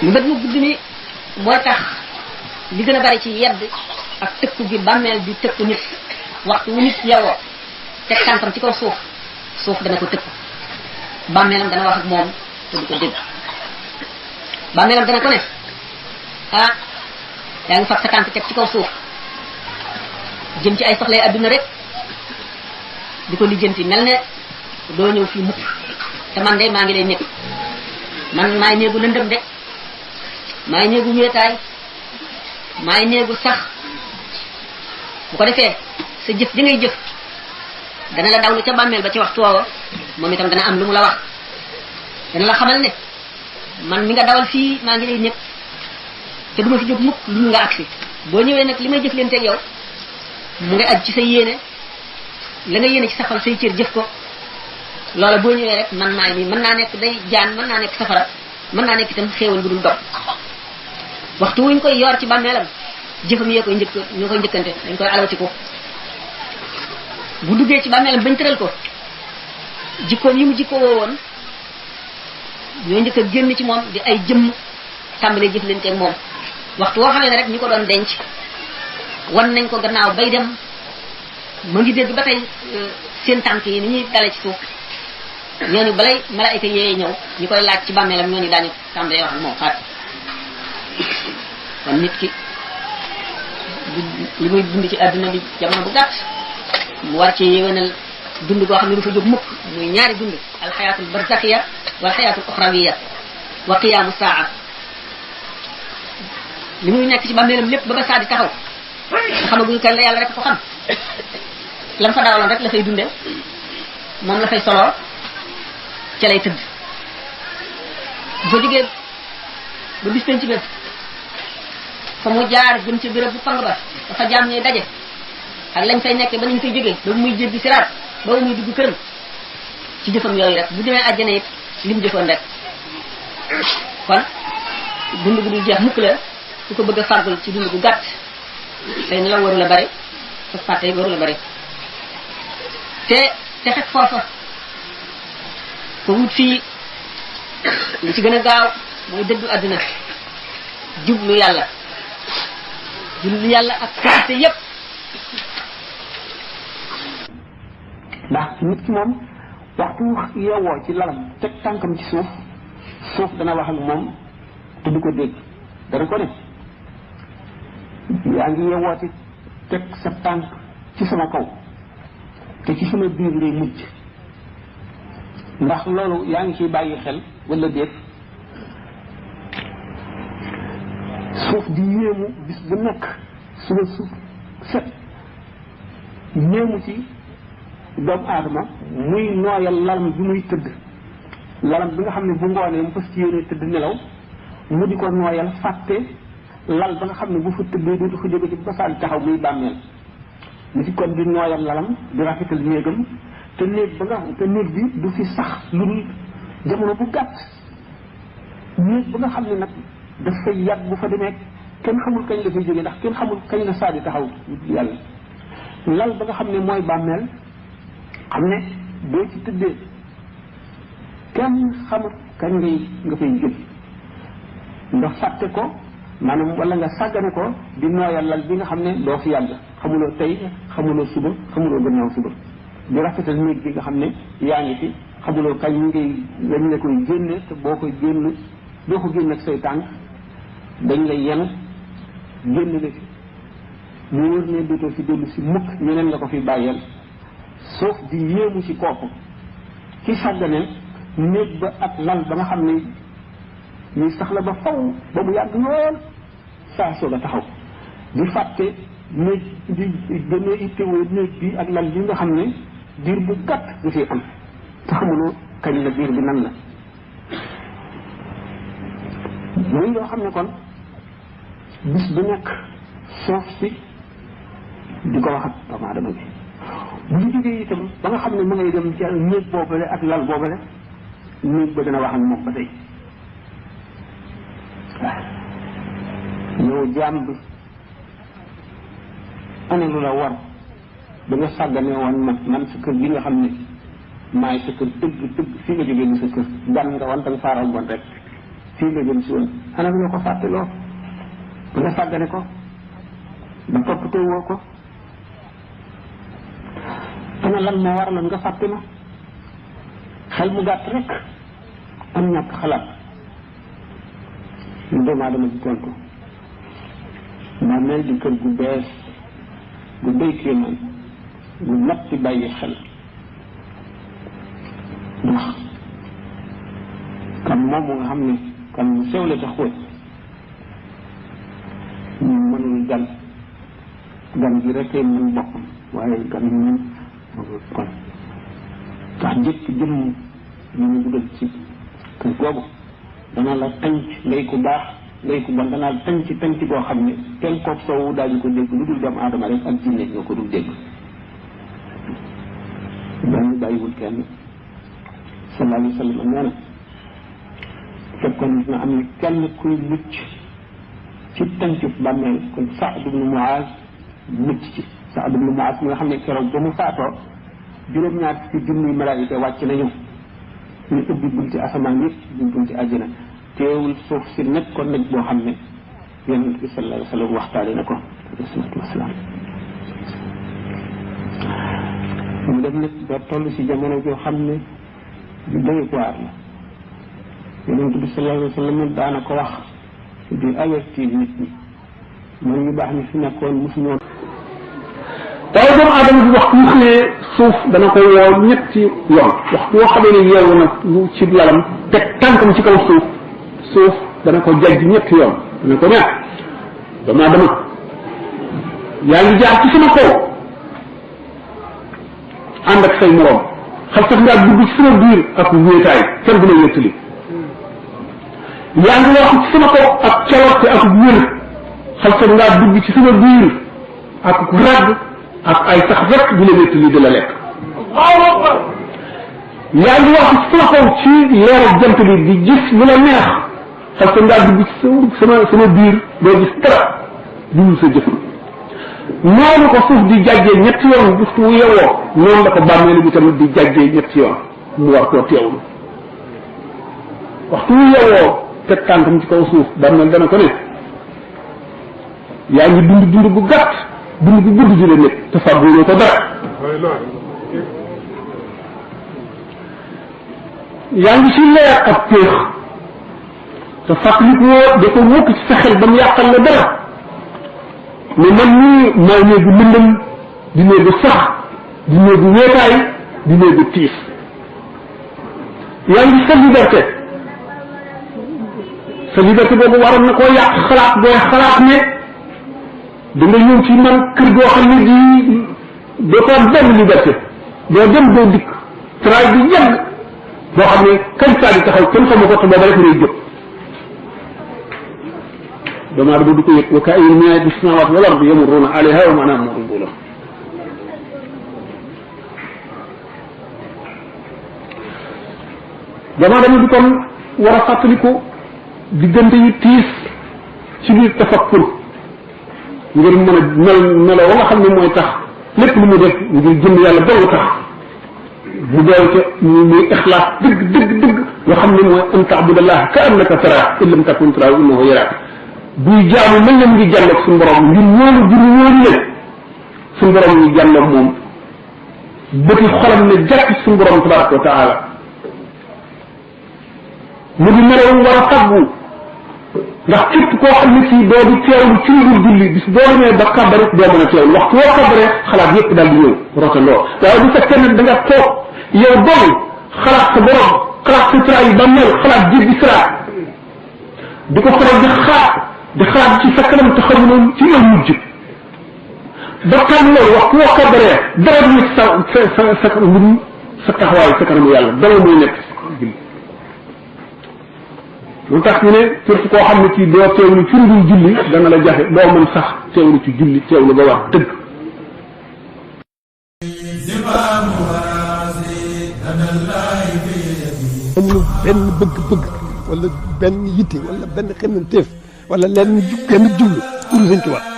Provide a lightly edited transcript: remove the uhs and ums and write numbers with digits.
lu bët mu gudd ni moo tax li gën a bari ci yedd ak tëkku gi bàmmeel di tëkku nit waxtu wu nit yewoo teg tànkam ci kaw suuf dana ko tëkku bàmmeelam dana wax ak moom te du ko dégg bàmmeelam dana ko ne ah yaa ngi fab sa tànk teg ci kaw suuf jëm ci ay soxlay adduna rek di ko lijjanti mel ne doo ñëw fii mukk te man de maa ngi lay nekk man maay néegu lëndëm de maay néegu wéetaay maay néegu sax bu ko defee sa jëf ji ngay jëf dana la dawlu ca bàmmeel ba ci waxtu woowa moom itam dana am lu mu la wax dana la xamal ne man mi nga dawal fii maa ngi lay nekk te duma fi jóg mukk lu nga agsi boo ñëwee nag li may jëf leen teg yow mu ngi aj ci sa yéene la nga yéene ci sa xol say cër jëf ko loola boo ñëwee rek man maay nii mën naa nekk day jaan mën naa nekk safara mën naa nekk itam xéewal bu dul dog waxtu wuñ koy yor ci bàmmeelam jëfam yee koy ñoo koy njëkkante dañ koy alawtiku bu duggee ci bàmmeelam bañ tëral ko jikkoom yi mu jikkoo woon ñoo njëkk a génn ci moom di ay jëmm tàmbalee jëflanteeg moom waxtu woo xamee ne rek ñi ko doon denc wan nañ ko gannaaw bay dem ma ngi dégg ba tey seen tànk yi ni ñuy dale ci suuf ñooñu balay malaayika yee ñëw ñi koy laaj ci bàmmeelam ñooñu daañu tàmbalee wax ak moom xaat kon nit ki li muy dund ci àdduna bi jamono bu gàtt mu war ci yéwénal dund goo xam ne du fa jóg mukk muy ñaari dund alxayaatul barzaxiya wal xayaatul oxrawiya wa qiyaamu saa li muy nekk ci bàmmeelam lépp ba saa di taxaw nga xamaguñu kañ la yàlla rek ko xam lam fa daawaloon rek la fay dunde moom la fay soloo ca lay tëdd bu fa jógee ba bis penc bi fa mu jaar jëm ci béréb bu pang ba dafa jaam ñuy daje ak lañ fay nekkee ba nañ fay jógee ba muy jéggi siraat ba muy dugg këram ci jëfam yooyu rek bu demee àjjana it li mu jëfoon rek kon dund gu dul jeex mukk la ku ko bëgg a fàggul ci dund gu gàtt tey na la waru la bari sa fàtte waru la bari te xet foofa ko wut fii li ci gën a gaaw mooy dëddu àdduna jublu yàlla ak qualité yépp ndax nit ki moom waxtu yeewoo ci lalam teg tànkam ci suuf dana wax ak moom te du ko dégg dana ko ne yaa ngi yeewooti teg sa tànk ci sama kaw te ci sama biir ngay mujj ndax loolu yaa ngi ciy bàyyi xel wala déet suuf di yéemu bis bu nekk suba suuf set yéemu ci doomu aadama muy nooyal lalam bi muy tëdd lalam bi nga xam ne bu ngoonee mu fas ci yéene tëdd nelaw mu di ko nooyal fàtte lal ba nga xam ne bu fa tëddee dootu fa jóge ci basaan taxaw muy bàmmeel ni ci kon di nooyal lalam di rafetal néegam te néeg bi du fi sax lu dul jamono bu gàtt néeg ba nga xam ne nag daf fay yàgg bu fa demee kenn xamul kañ la fay jóge ndax kenn xamul kañ la saa di taxaw yàlla lal ba nga xam ne mooy bàmmeel xam ne boo ci tëddee kenn xamul kañ nga fay jóge nga fàtte ko maanaam wala nga sàggane ko di nooyal lal bi nga xam ne doo fi yàgg xamuloo tey xamuloo suba xamuloo gannaaw suba di rafetal néeg bi nga xam ne yaa ngi fi xamuloo kañ lañ la koy génne te boo koy génn doo ko génn ak say tànk dañ lay yenu génn la fi mu wër ne dootoo fi dellu si mukk ñeneen la ko fi bàyyeel sauf di yéemu ci kooku ci sàggane néeg ba ak lal ba nga xam ne ñuy sax la ba faw ba mu yàgg lool saa soog a taxaw di fàtte néeg di gën a ittewoo néeg bi ak lal bi nga xam ne diir bu gàtt nga fi am te xamuloo kañ la diir bi nan la muy loo xam ne kon bis bu nekk suuf si di ko wax ak doomu aadama bi bu ñu jógee itam ba nga xam ne mu ngay dem ci néeg boobale ak lal boobale néeg ba dina wax ak moom ba tey yow jaam bi ana lu la war ba nga sàggane woon man sa kër gi nga xam ne maay sa kër dëgg fi nga jógee ni sa kër gan nga wan danga faa romboon rek fii nga jëm si woon ana nga ko fàtteloo ba nga sàggane ko ba toppatoo woo ko ana lan moo waraloon nga fàtte ma xel mu gàtt rek am ñàkk xalaat lu doomu aadama di tontu maa mel di kër gu bees gu doy kéemaan gu mat ci bàyyi xel ndax kan moom nga xam ne kan mu sew la te xóot ñu mënul gan gi rek mën boppam waaye gan gi ñun kon tax jëkk jëmm ñu ñu dugal ci kër googu dana la tànc ngay ku baax ngay ku bon dana la tànc boo xam ne kenn koog soowu daañu ko dégg lu dul doomu aadama rek ak jinne ñoo ko dul dégg dañu bàyyiwul kenn sallallahu alayhi wa sallam nee na fekkoon na am na kenn kuy mucc ci tàncu bàmmeel kon Saad ibnu Muaz mucc ci Saad ibnu Muaz mi nga xam ne keroog ba mu faatoo juróom-ñaar ci junniy malaayika wàcc nañu ñu ubbi bunti asamaan yëpp ubbi bunti àjjana teewul suuf si nekkoon nag boo xam ne yonent bi sallallahu alayhi wa sallam waxtaane na ko alayhi salaatu wasalaam mu dem nag ba toll si jamono joo xam ne du doy waar la yonent bi sallallahu alayhi wa sallam daana ko wax di avertir nit ñi mooy ñu baax ñi fi nekkoon mosuñoo waaye doomu aadama bi waxtu yu xëyee suuf dana ko woo ñetti yoon waxtu woo xamee ne yeewu na lu ci lalam teg tànkam ci kaw suuf dana ko jajj ñetti yoon dana ko neex doomu aadama yaa ngi jaar ci sama kaw ànd ak say moroom xal sax ngaa dugg ci sama biir ak wéetaay kenn du la wéttali yaa ngi wax ci sama kaw ak cawarte ak wér xal sax ngaa dugg ci sama biir ak ràgg ak ay sax rek du la wéttali di la lekk yaa ngi wax ci sama kaw ci leeral jant bi di gis lu la neex xal sax ngaa dugg ci sama biir doo gis dara dul sa jëf noonu ko suuf di jàggee ñetti yoon waxtu wu yewoo noonu la ko bàmmeelu bi tamit di jàggee ñetti yoon mu war koo teewlu waxtu wu yewoo teg tànkam ci kaw suuf bàmmeel dana ko ne yaa ngi dund bu gàtt dund bu gudd di la nekk te fàgguloo ko dara yaa ngi ci leer ak péex te fàttaliku woo da ko wókk ci sa xel ba mu yàqal la dara mais man nii maay néegu lëndëm di néegu sax di néegu wéetaay di néegu tiis yaa ngi sa liberté boobu waroon na koo yàq xalaat booy xalaat ne da nga ñëw ci man kër goo xam ne di doo ko am benn liberté doo dem doo dikk travail bi yàgg boo xam ne kañ saa di taxaw kenn xamu ko te booba rek ngay jóg doomu aadama du ko yëg wa ka'ayyin min aayatin fi samaawaati wal ardi yamurruuna alayhaa wa maa namurru lahum doomu aadama du kon war a fàttaliku diggante yu tiis ci biir tafakkur ngir mën a melo wa nga xam ne mooy tax lépp lu mu def ngir jëm yàlla dong tax mu dool ca muy ixlaas dëgg yoo xam ne mooy an ta'budallaha ka annaka taraahu in lam takun taraahu innahu yaraaka buy jaamu mel na mu ngi jàlloog suñu borom ngir wóolu jur wóolu leen suñu borom ngi jàlloog moom bëti xolam ne jàkk suñu borom tabaraka wa taala mu di melaw war a faggu ndax képp koo xam ne kii doo di teewlu ci lu julli bis boo demee ba kàbbare doo mën a teewlu waxtu woo kàbbare xalaat yépp daal di ñëw rotandoo waaye bu fekkee ne da nga toog yow doon xalaat sa borom xalaat sa tra yi ba mel xalaat jéggi siraat di ko faral di xalaat ci sa kanam te xamuloon ci yow mujj ba xam loolu waxtu woo kàbbaree dara du sa taxawaay sa kanamu yàlla dara muy nekk lu tax ñu ne surtout koo xam ne ci doo teewlu ci lu dul julli dana la jafe doo mën sax teewlu ci julli teewlu ba wax dëgg amul benn bëgg-bëgg wala benn yitte wala benn xemmanteef wala lenn genn jublu pour Sëñ Tuubaa